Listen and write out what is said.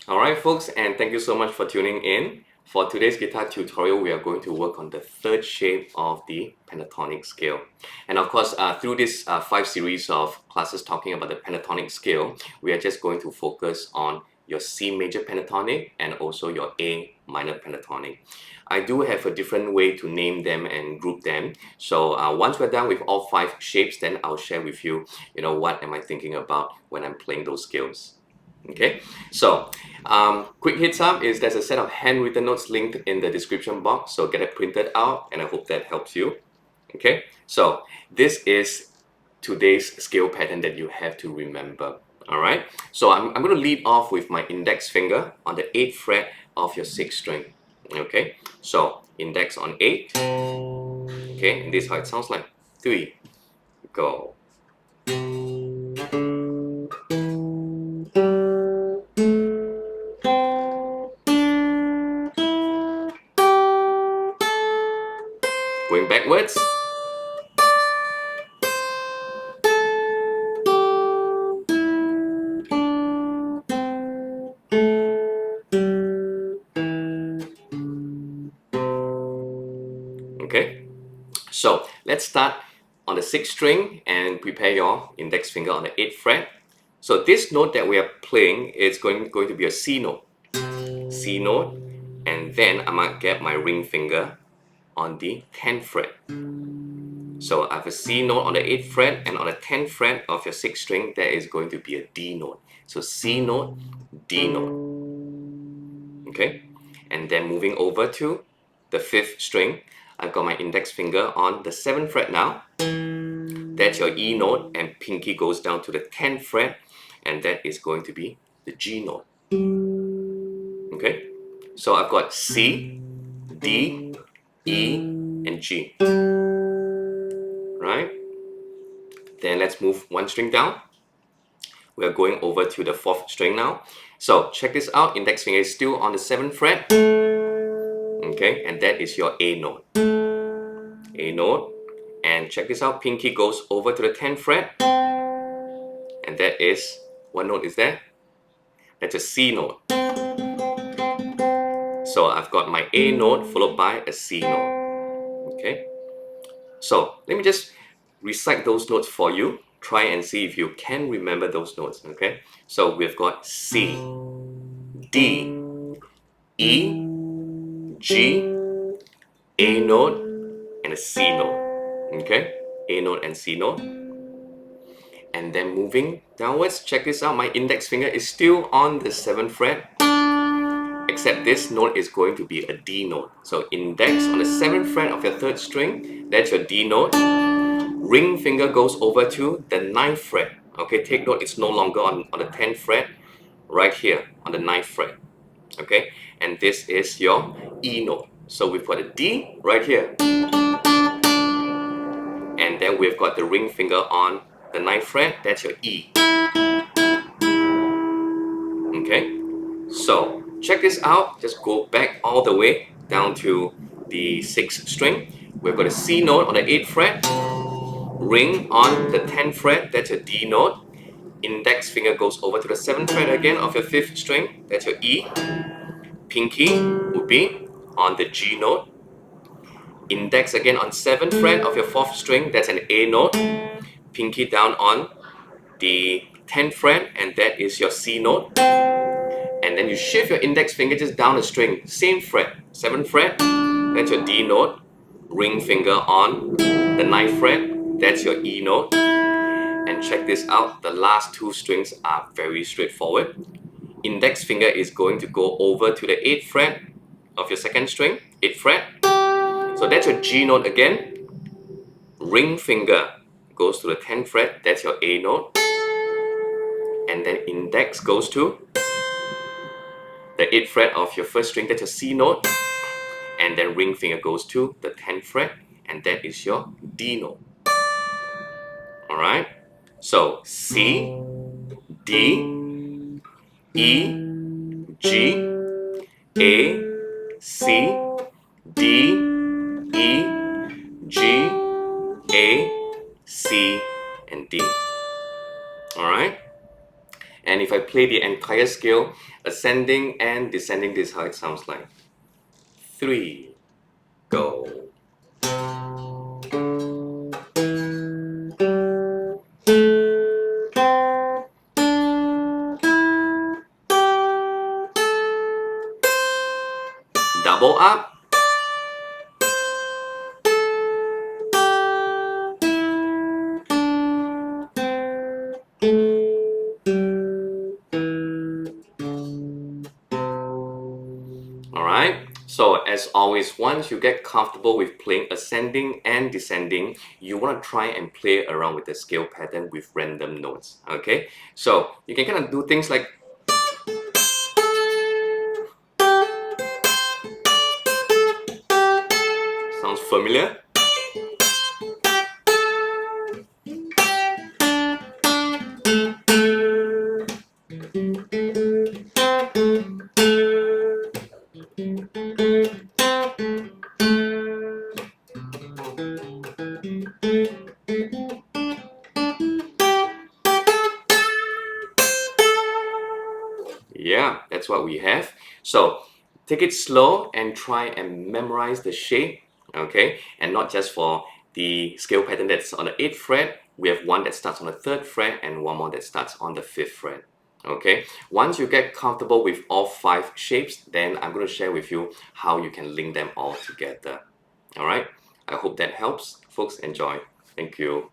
Alright folks, and thank you so much for tuning in. For today's guitar tutorial, we are going to work on the third shape of the pentatonic scale. And of course, through this 5 series of classes talking about the pentatonic scale, we are just going to focus on your C major pentatonic and also your A minor pentatonic. I do have a different way to name them and group them. So once we're done with all 5 shapes, then I'll share with you, what am I thinking about when I'm playing those scales. Okay, so quick heads up is there's a set of handwritten notes linked in the description box, so get it printed out and I hope that helps you. Okay, so this is today's scale pattern that you have to remember. Alright, so I'm going to lead off with my index finger on the 8th fret of your 6th string. Okay, so index on 8. Okay, and this is how it sounds like. 3, go. Going backwards. Okay, so let's start on the 6th string and prepare your index finger on the 8th fret. So this note that we are playing is going to be a C note. C note, and then I might get my ring finger on the 10th fret. So I have a C note on the 8th fret, and on the 10th fret of your 6th string, there is going to be a D note. So C note, D note. Okay, and then moving over to the 5th string, I've got my index finger on the 7th fret now. That's your E note, and pinky goes down to the 10th fret, and that is going to be the G note. Okay, so I've got C, D, E, and G. Right? Then let's move one string down. We are going over to the 4th string now. So check this out, index finger is still on the 7th fret. Okay, and that is your A note. A note. And check this out, pinky goes over to the 10th fret. And that is, what note is that? That's a C note. So I've got my A note followed by a C note. Okay, so let me just recite those notes for you. Try and see if you can remember those notes. Okay, so we've got C, D, E, G, A note, and a C note. Okay, A note and C note. And then moving downwards, check this out, my index finger is still on the 7th fret, except this note is going to be a D note. So index on the 7th fret of your 3rd string, that's your D note. Ring finger goes over to the 9th fret. Okay, take note, it's no longer on the 10th fret, right here on the 9th fret. Okay, and this is your E note. So we've got a D right here. And then we've got the ring finger on the 9th fret, that's your E. Okay, so check this out, just go back all the way down to the 6th string. We've got a C note on the 8th fret, ring on the 10th fret, that's a D note. Index finger goes over to the 7th fret again of your 5th string, that's your E. Pinky would be on the G note. Index again on 7th fret of your 4th string, that's an A note. Pinky down on the 10th fret, and that is your C note. And then you shift your index finger just down a string, same fret, 7th fret, that's your D note. Ring finger on the 9th fret, that's your E note. And check this out, the last 2 strings are very straightforward. Index finger is going to go over to the 8th fret of your 2nd string, 8th fret. So that's your G note again. Ring finger goes to the 10th fret, that's your A note. And then index goes to the 8th fret of your 1st string, that's your C note. And then ring finger goes to the 10th fret, and that is your D note. Alright? So C, D, E, G, A, C, D, E, G, A, C, and D. Alright? And if I play the entire scale, ascending and descending, this is how it sounds like. 3, go. Double up. Alright, so as always, once you get comfortable with playing ascending and descending, you want to try and play around with the scale pattern with random notes. Okay, so you can kind of do things like sounds familiar? Yeah, that's what we have. So take it slow and try and memorize the shape, okay? And not just for the scale pattern that's on the 8th fret, we have one that starts on the 3rd fret and one more that starts on the 5th fret. Okay, once you get comfortable with all 5 shapes, then I'm going to share with you how you can link them all together. All right, I hope that helps. Folks, enjoy. Thank you.